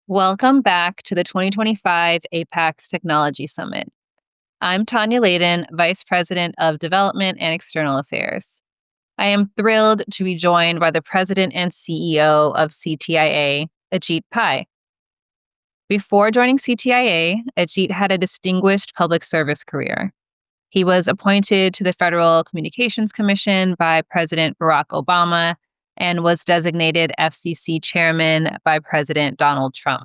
Welcome back to the 2025 APACS Technology Summit. I'm Tania Laden, Vice President of Development and External Affairs. I am thrilled to be joined by the President and CEO of CTIA, Ajit Pai. Before joining CTIA, Ajit had a distinguished public service career. He was appointed to the Federal Communications Commission by President Barack Obama and was designated FCC chairman by President Donald Trump.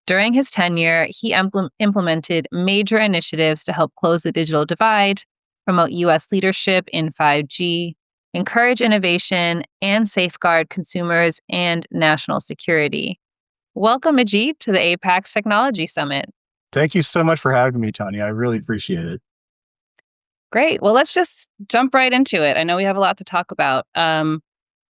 During his tenure, he implemented major initiatives to help close the digital divide, promote U.S. leadership in 5G, encourage innovation, and safeguard consumers and national security. Welcome, Ajit, to the APACS Technology Summit. Thank you so much for having me, Tania. I really appreciate it. Great. Well, let's just jump right into it. I know we have a lot to talk about.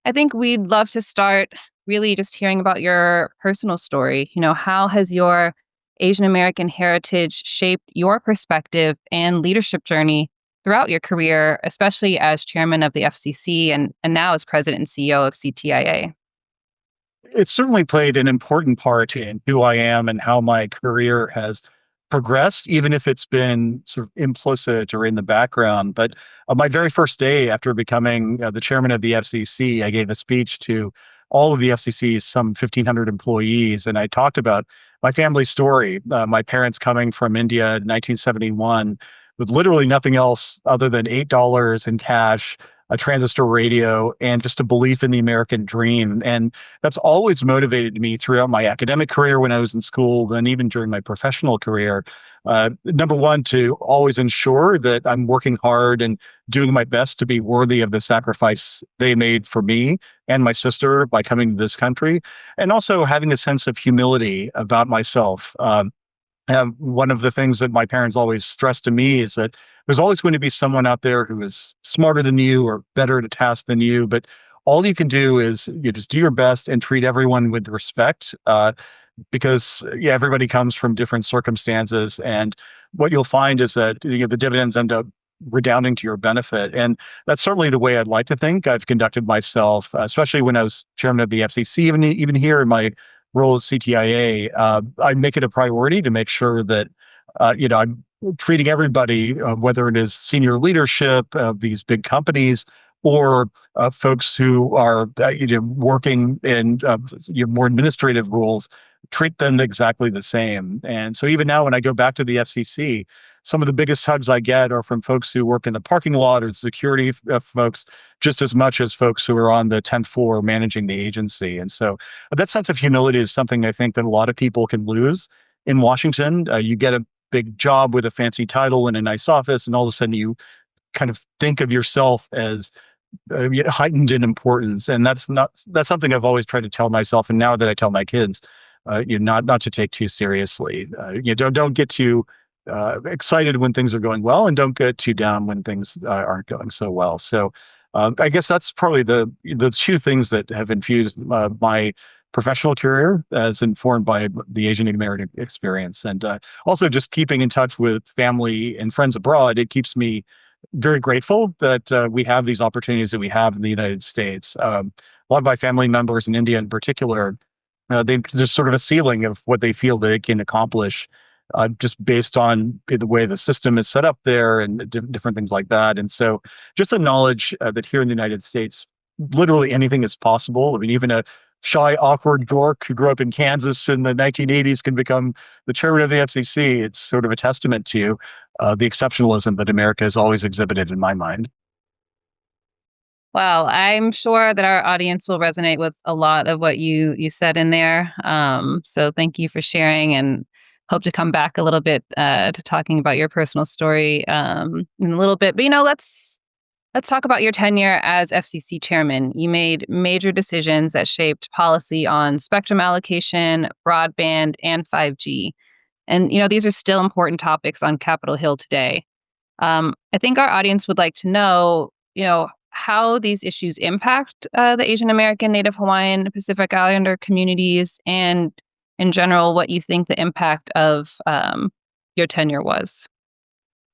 I think we'd love to start really just hearing about your personal story. How has your Asian American heritage shaped your perspective and leadership journey throughout your career, especially as chairman of the FCC and now as president and CEO of CTIA? It's certainly played an important part in who I am and how my career has progressed, even if it's been sort of implicit or in the background. But my very first day after becoming the chairman of the FCC, I gave a speech to all of the FCC's some 1,500 employees, and I talked about my family story. My parents coming from India in 1971 with literally nothing else other than $8 in cash, a transistor radio, and just a belief in the American dream. And that's always motivated me throughout my academic career when I was in school, then even during my professional career. Number one, to always ensure that I'm working hard and doing my best to be worthy of the sacrifice they made for me and my sister by coming to this country, and also having a sense of humility about myself. One of the things that my parents always stressed to me is that there's always going to be someone out there who is smarter than you or better at a task than you, but all you can do is you just do your best and treat everyone with respect, because everybody comes from different circumstances, and what you'll find is that the dividends end up redounding to your benefit. And that's certainly the way I'd like to think I've conducted myself, especially when I was chairman of the FCC, even here in my role at CTIA. I make it a priority to make sure that I'm treating everybody, whether it is senior leadership of these big companies or folks who are working in more administrative roles, treat them exactly the same. And so even now, when I go back to the FCC, some of the biggest hugs I get are from folks who work in the parking lot or security folks, just as much as folks who are on the 10th floor managing the agency. And so that sense of humility is something I think that a lot of people can lose in Washington. You get a big job with a fancy title and a nice office, and all of a sudden you kind of think of yourself as heightened in importance. And that's something I've always tried to tell myself. And now that I tell my kids, not to take too seriously. Don't get too excited when things are going well, and don't get too down when things aren't going so well. So I guess that's probably the two things that have infused my professional career, as informed by the Asian American experience. And also just keeping in touch with family and friends abroad, it keeps me very grateful that we have these opportunities that we have in the United States. A lot of my family members in India in particular, there's sort of a ceiling of what they feel they can accomplish just based on the way the system is set up there and different things like that. And so just the knowledge that here in the United States, literally anything is possible. I mean, even a shy, awkward dork who grew up in Kansas in the 1980s can become the chairman of the FCC. It's sort of a testament to the exceptionalism that America has always exhibited in my mind. Wow, I'm sure that our audience will resonate with a lot of what you said in there. So thank you for sharing, and hope to come back a little bit to talking about your personal story in a little bit. But let's talk about your tenure as FCC chairman. You made major decisions that shaped policy on spectrum allocation, broadband, and 5G. And these are still important topics on Capitol Hill today. I think our audience would like to know, how these issues impact the Asian American, Native Hawaiian, Pacific Islander communities, and in general, what you think the impact of your tenure was.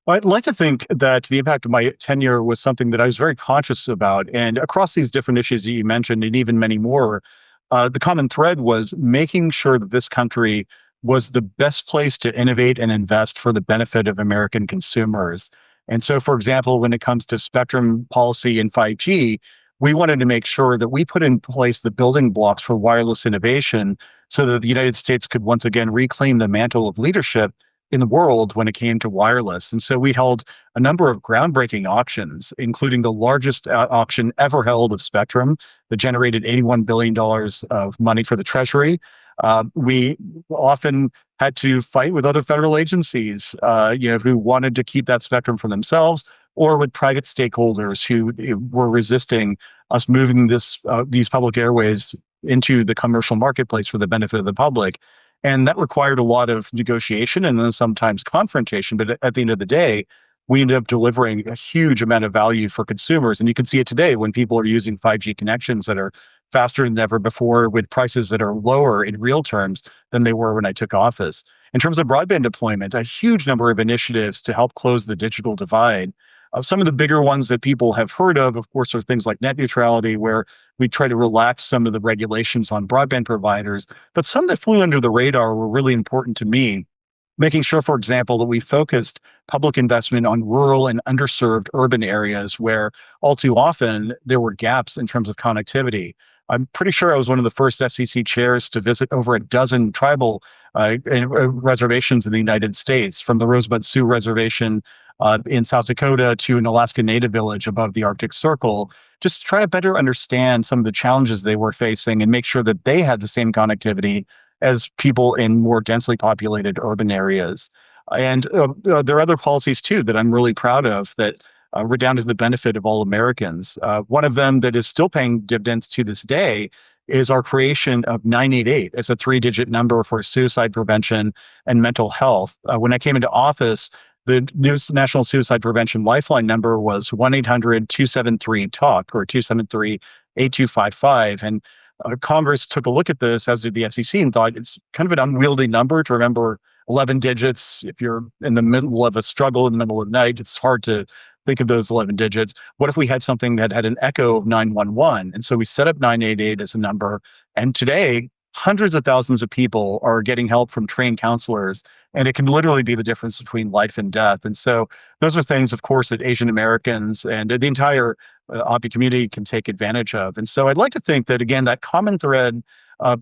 I'd like to think that the impact of my tenure was something that I was very conscious about. And across these different issues that you mentioned, and even many more, the common thread was making sure that this country was the best place to innovate and invest for the benefit of American consumers. And so, for example, when it comes to spectrum policy and 5G, we wanted to make sure that we put in place the building blocks for wireless innovation so that the United States could once again reclaim the mantle of leadership in the world when it came to wireless. And so we held a number of groundbreaking auctions, including the largest auction ever held of spectrum that generated $81 billion of money for the Treasury. We often had to fight with other federal agencies, who wanted to keep that spectrum for themselves, or with private stakeholders who were resisting us moving these public airways into the commercial marketplace for the benefit of the public. And that required a lot of negotiation and then sometimes confrontation. But at the end of the day, we ended up delivering a huge amount of value for consumers. And you can see it today when people are using 5G connections that are faster than ever before with prices that are lower in real terms than they were when I took office. In terms of broadband deployment, a huge number of initiatives to help close the digital divide. Some of the bigger ones that people have heard of course, are things like net neutrality, where we try to relax some of the regulations on broadband providers. But some that flew under the radar were really important to me, making sure, for example, that we focused public investment on rural and underserved urban areas where all too often there were gaps in terms of connectivity. I'm pretty sure I was one of the first FCC chairs to visit over a dozen tribal reservations in the United States, from the Rosebud Sioux Reservation in South Dakota to an Alaska Native village above the Arctic Circle, just to try to better understand some of the challenges they were facing and make sure that they had the same connectivity as people in more densely populated urban areas. And there are other policies too that I'm really proud of that redound to the benefit of all Americans. One of them that is still paying dividends to this day is our creation of 988 as a 3-digit number for suicide prevention and mental health. When I came into office, the National Suicide Prevention Lifeline number was 1-800-273-TALK or 273-8255. And Congress took a look at this, as did the FCC, and thought it's kind of an unwieldy number to remember 11 digits. If you're in the middle of a struggle in the middle of the night, it's hard to think of those 11 digits. What if we had something that had an echo of 911? And so we set up 988 as a number. And today, hundreds of thousands of people are getting help from trained counselors, and it can literally be the difference between life and death. And so those are things, of course, that Asian Americans and the entire OPI community can take advantage of. And so I'd like to think that, again, that common thread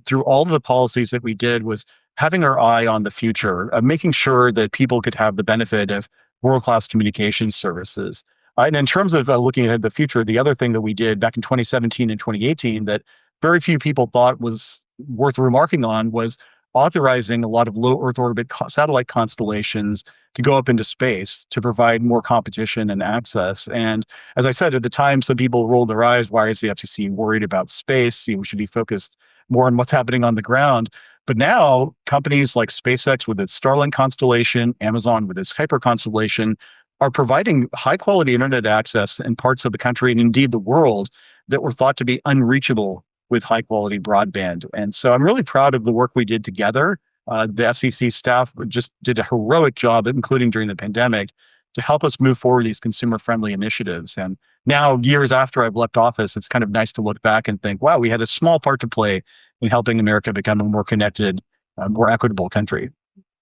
through all of the policies that we did was having our eye on the future, making sure that people could have the benefit of world-class communication services. And in terms of looking ahead to the future, the other thing that we did back in 2017 and 2018 that very few people thought was worth remarking on was authorizing a lot of low Earth orbit satellite constellations to go up into space to provide more competition and access. And as I said, at the time, some people rolled their eyes. Why is the FCC worried about space? We should be focused more on what's happening on the ground. But now companies like SpaceX with its Starlink constellation, Amazon with its Kuiper constellation, are providing high quality internet access in parts of the country and indeed the world that were thought to be unreachable with high quality broadband. And so I'm really proud of the work we did together. The FCC staff just did a heroic job, including during the pandemic, to help us move forward these consumer friendly initiatives. And now, years after I've left office, it's kind of nice to look back and think, wow, we had a small part to play in helping America become a more connected, more equitable country.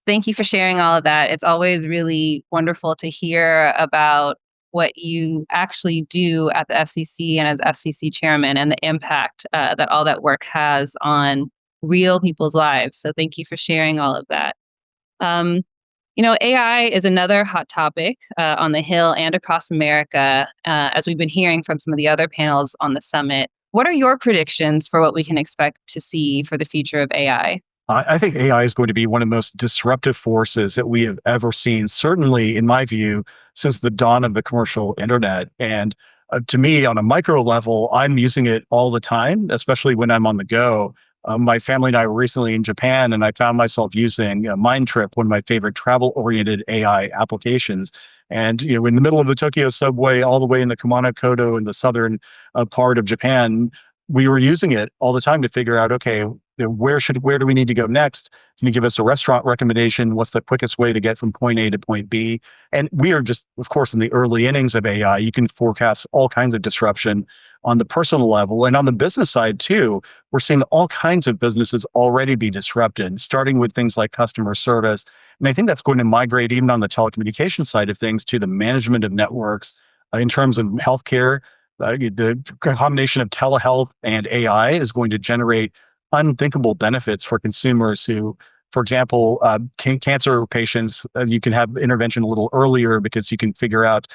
Thank you for sharing all of that. It's always really wonderful to hear about what you actually do at the FCC and as FCC chairman and the impact that all that work has on real people's lives. So thank you for sharing all of that. AI is another hot topic on the Hill and across America, as we've been hearing from some of the other panels on the summit. What are your predictions for what we can expect to see for the future of AI? I think AI is going to be one of the most disruptive forces that we have ever seen, certainly, in my view, since the dawn of the commercial internet. And to me, on a micro level, I'm using it all the time, especially when I'm on the go. My family and I were recently in Japan, and I found myself using Mindtrip, one of my favorite travel-oriented AI applications. And in the middle of the Tokyo subway, all the way in the Kumano-Koto in the southern part of Japan, we were using it all the time to figure out, okay, where do we need to go next? Can you give us a restaurant recommendation? What's the quickest way to get from point A to point B? And we are just, of course, in the early innings of AI. You can forecast all kinds of disruption on the personal level and on the business side too. We're seeing all kinds of businesses already be disrupted, starting with things like customer service. And I think that's going to migrate even on the telecommunication side of things to the management of networks in terms of healthcare. The combination of telehealth and AI is going to generate unthinkable benefits for consumers who, for example, cancer patients, you can have intervention a little earlier because you can figure out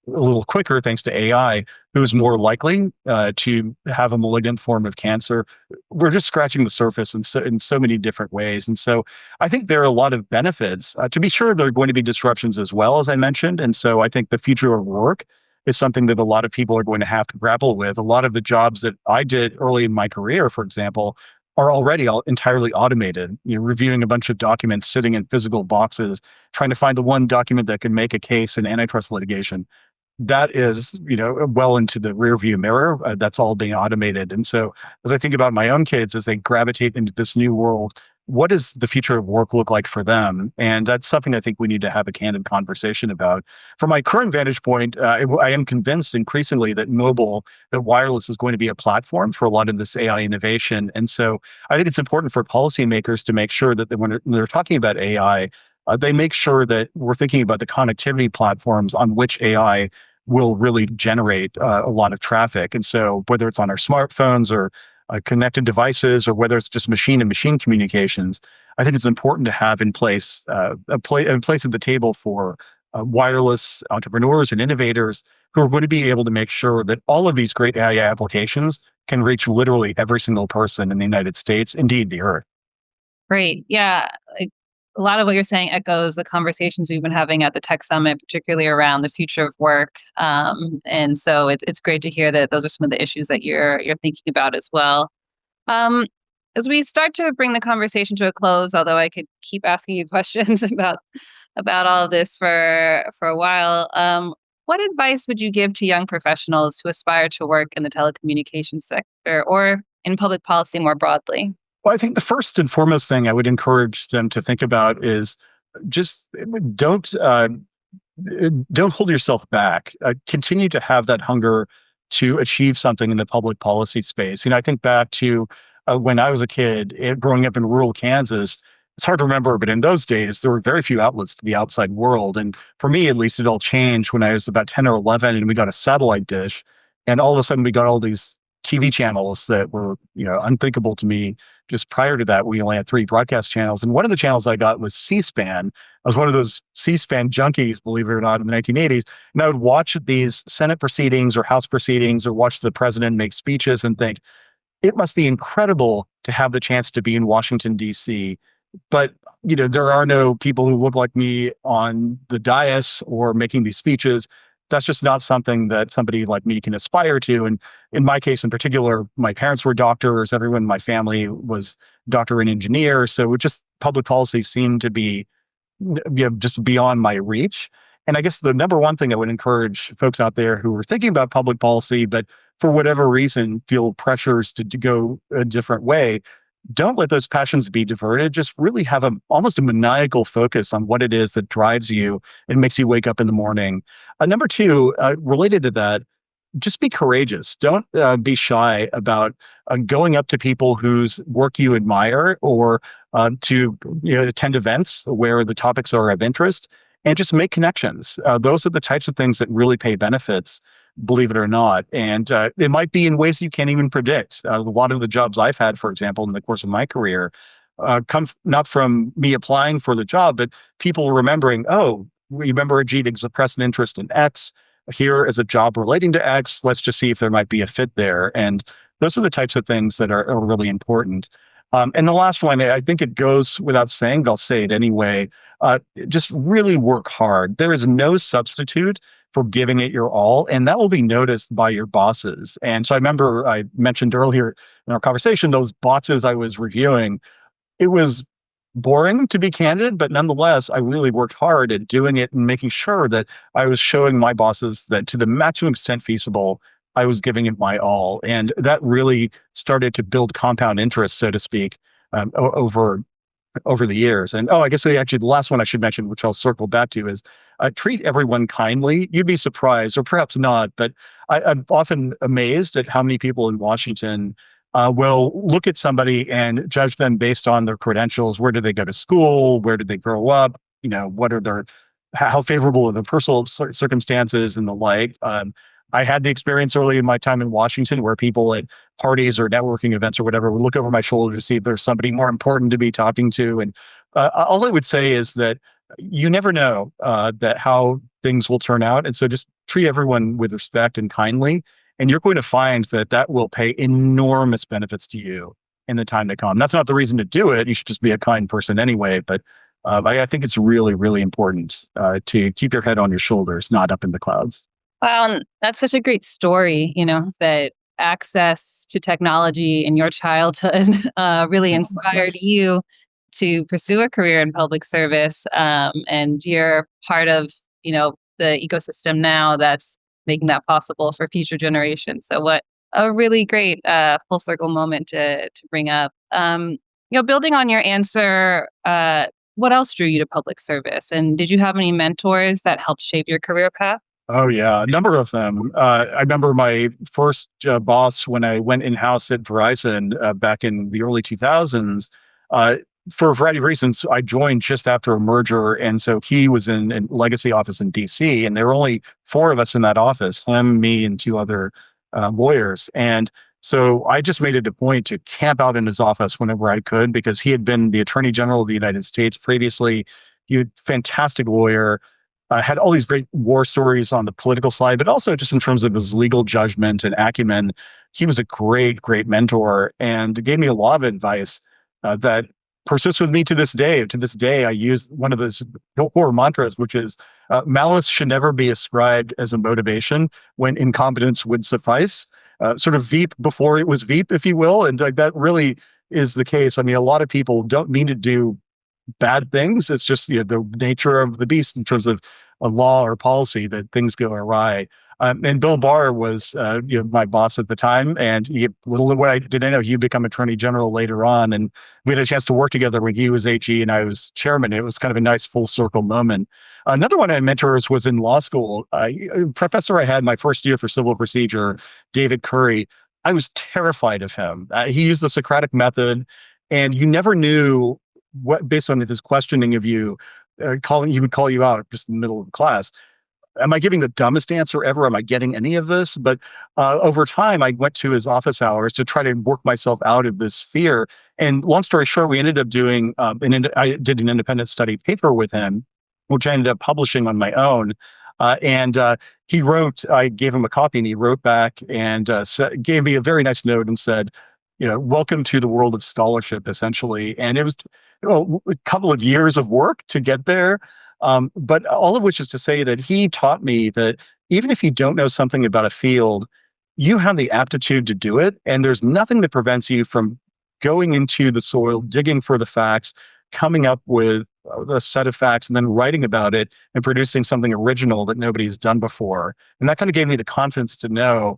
a little quicker, thanks to AI, who's more likely to have a malignant form of cancer. We're just scratching the surface in so many different ways. And so I think there are a lot of benefits. To be sure, there are going to be disruptions as well, as I mentioned. And so I think the future of work is something that a lot of people are going to have to grapple with. A lot of the jobs that I did early in my career, for example, are already all entirely automated. You're reviewing a bunch of documents sitting in physical boxes, trying to find the one document that can make a case in antitrust litigation. That is, well into the rearview mirror. That's all being automated. And so as I think about my own kids, as they gravitate into this new world, what does the future of work look like for them? And that's something I think we need to have a candid conversation about. From my current vantage point, I am convinced increasingly that wireless is going to be a platform for a lot of this AI innovation. And so I think it's important for policymakers to make sure that when they're talking about AI, they make sure that we're thinking about the connectivity platforms on which AI will really generate a lot of traffic. And so whether it's on our smartphones or connected devices, or whether it's just machine-to-machine communications, I think it's important to have in place a place at the table for wireless entrepreneurs and innovators who are going to be able to make sure that all of these great AI applications can reach literally every single person in the United States, indeed the Earth. Great. Yeah. A lot of what you're saying echoes the conversations we've been having at the Tech Summit, particularly around the future of work. And so it's great to hear that those are some of the issues that you're thinking about as well. Um, as we start to bring the conversation to a close, although I could keep asking you questions about all of this for a while, what advice would you give to young professionals who aspire to work in the telecommunications sector or in public policy more broadly? Well, I think the first and foremost thing I would encourage them to think about is just don't don't hold yourself back. Continue to have that hunger to achieve something in the public policy space. I think back to when I was a kid, growing up in rural Kansas. It's hard to remember, but in those days, there were very few outlets to the outside world. And for me, at least, it all changed when I was about 10 or 11 and we got a satellite dish. And all of a sudden, we got all these TV channels that were, unthinkable to me. Just prior to that, we only had 3 broadcast channels. And one of the channels I got was C-SPAN. I was one of those C-SPAN junkies, believe it or not, in the 1980s. And I would watch these Senate proceedings or House proceedings or watch the president make speeches and think, it must be incredible to have the chance to be in Washington, D.C. But, there are no people who look like me on the dais or making these speeches. That's just not something that somebody like me can aspire to. And in my case in particular, my parents were doctors. Everyone in my family was doctor and engineer. So just public policy seemed to be just beyond my reach. And I guess the number one thing I would encourage folks out there who are thinking about public policy, but for whatever reason feel pressures to go a different way, don't let those passions be diverted. Just really have almost a maniacal focus on what it is that drives you and makes you wake up in the morning. Number two, related to that, just be courageous. Don't be shy about going up to people whose work you admire, or to attend events where the topics are of interest, and just make connections. Those are the types of things that really pay benefits, believe it or not. And it might be in ways you can't even predict. A lot of the jobs I've had, for example, in the course of my career, come not from me applying for the job, but people remembering, oh, remember Ajit expressed an interest in X. Here is a job relating to X. Let's just see if there might be a fit there. And those are the types of things that are really important. And the last one, I think it goes without saying, but I'll say it anyway. Just really work hard. There is no substitute for giving it your all, and that will be noticed by your bosses. And so I remember I mentioned earlier in our conversation, those bosses I was reviewing, it was boring, to be candid, but nonetheless, I really worked hard at doing it and making sure that I was showing my bosses that to the maximum extent feasible, I was giving it my all. And that really started to build compound interest, so to speak, over the years. And I guess the last one I should mention, which I'll circle back to, is treat everyone kindly. You'd be surprised, or perhaps not, but I'm often amazed at how many people in Washington will look at somebody and judge them based on their credentials. Where did they go to school? Where did they grow up? What are their how favorable are their personal circumstances and the like. I had the experience early in my time in Washington where people at parties or networking events or whatever would look over my shoulder to see if there's somebody more important to be talking to. And all I would say is that you never know that how things will turn out. And so just treat everyone with respect and kindly. And you're going to find that that will pay enormous benefits to you in the time to come. That's not the reason to do it. You should just be a kind person anyway. But I think it's really, really important to keep your head on your shoulders, not up in the clouds. Wow, and that's such a great story, that access to technology in your childhood really inspired you to pursue a career in public service. And you're part of, the ecosystem now that's making that possible for future generations. So what a really great full circle moment to bring up. Building on your answer, what else drew you to public service? And did you have any mentors that helped shape your career path? Oh yeah, a number of them. I remember my first boss when I went in-house at Verizon back in the early 2000s. For a variety of reasons, I joined just after a merger, and so he was in a legacy office in DC, and there were only four of us in that office: him, me, and two other lawyers. And so I just made it a point to camp out in his office whenever I could, because he had been the Attorney General of the United States previously. He was a fantastic lawyer. Had all these great war stories on the political side, but also just in terms of his legal judgment and acumen. He was a great, great mentor and gave me a lot of advice that persists with me to this day. To this day, I use one of those core mantras, which is malice should never be ascribed as a motivation when incompetence would suffice. Sort of Veep before it was Veep, if you will. And that really is the case. I mean, a lot of people don't mean to do bad things. It's just the nature of the beast in terms of a law or policy that things go awry. And Bill Barr was my boss at the time, and little what I didn't know, he'd become Attorney General later on, and we had a chance to work together when he was AG and I was chairman. It was kind of a nice full circle moment. Another one of my mentors was in law school. A professor I had my first year for civil procedure, David Curry. I was terrified of him. He used the Socratic method, and you never knew what, based on his questioning of you, he would call you out just in the middle of class. Am I giving the dumbest answer ever? Am I getting any of this? But over time, I went to his office hours to try to work myself out of this fear. And long story short, we ended up doing, I did an independent study paper with him, which I ended up publishing on my own. And he wrote, I gave him a copy and he wrote back and gave me a very nice note and said, welcome to the world of scholarship, essentially. And it was a couple of years of work to get there. But all of which is to say that he taught me that even if you don't know something about a field, you have the aptitude to do it. And there's nothing that prevents you from going into the soil, digging for the facts, coming up with a set of facts, and then writing about it and producing something original that nobody's done before. And that kind of gave me the confidence to know,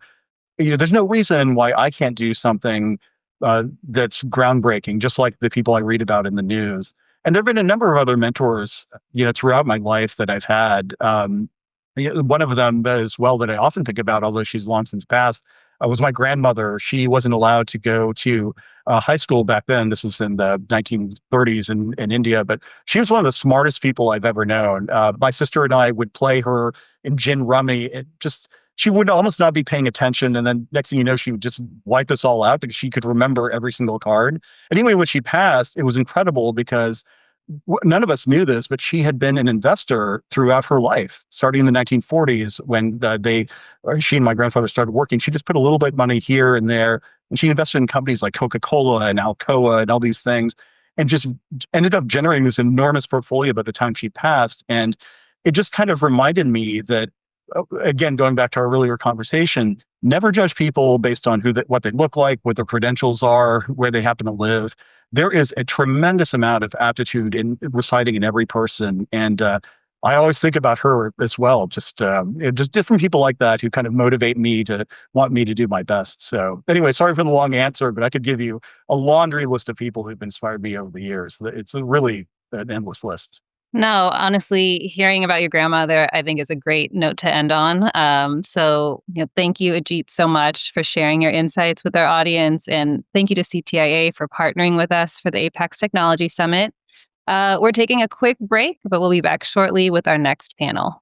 there's no reason why I can't do something that's groundbreaking, just like the people I read about in the news. And there have been a number of other mentors, throughout my life that I've had. One of them as well that I often think about, although she's long since passed, was my grandmother. She wasn't allowed to go to high school back then. This was in the 1930s in India, but she was one of the smartest people I've ever known. My sister and I would play her in gin rummy. She would almost not be paying attention. And then next thing you know, she would just wipe us all out because she could remember every single card. Anyway, when she passed, it was incredible because none of us knew this, but she had been an investor throughout her life, starting in the 1940s when she and my grandfather started working. She just put a little bit of money here and there, and she invested in companies like Coca-Cola and Alcoa and all these things, and just ended up generating this enormous portfolio by the time she passed. And it just kind of reminded me that, again, going back to our earlier conversation, never judge people based on what they look like, what their credentials are, where they happen to live. There is a tremendous amount of aptitude in residing in every person. And I always think about her as well. Just different people like that who kind of motivate me to want me to do my best. So anyway, sorry for the long answer, but I could give you a laundry list of people who've inspired me over the years. It's really an endless list. No, honestly, hearing about your grandmother, I think is a great note to end on. Thank you, Ajit, so much for sharing your insights with our audience. And thank you to CTIA for partnering with us for the APAICS Technology Summit. We're taking a quick break, but we'll be back shortly with our next panel.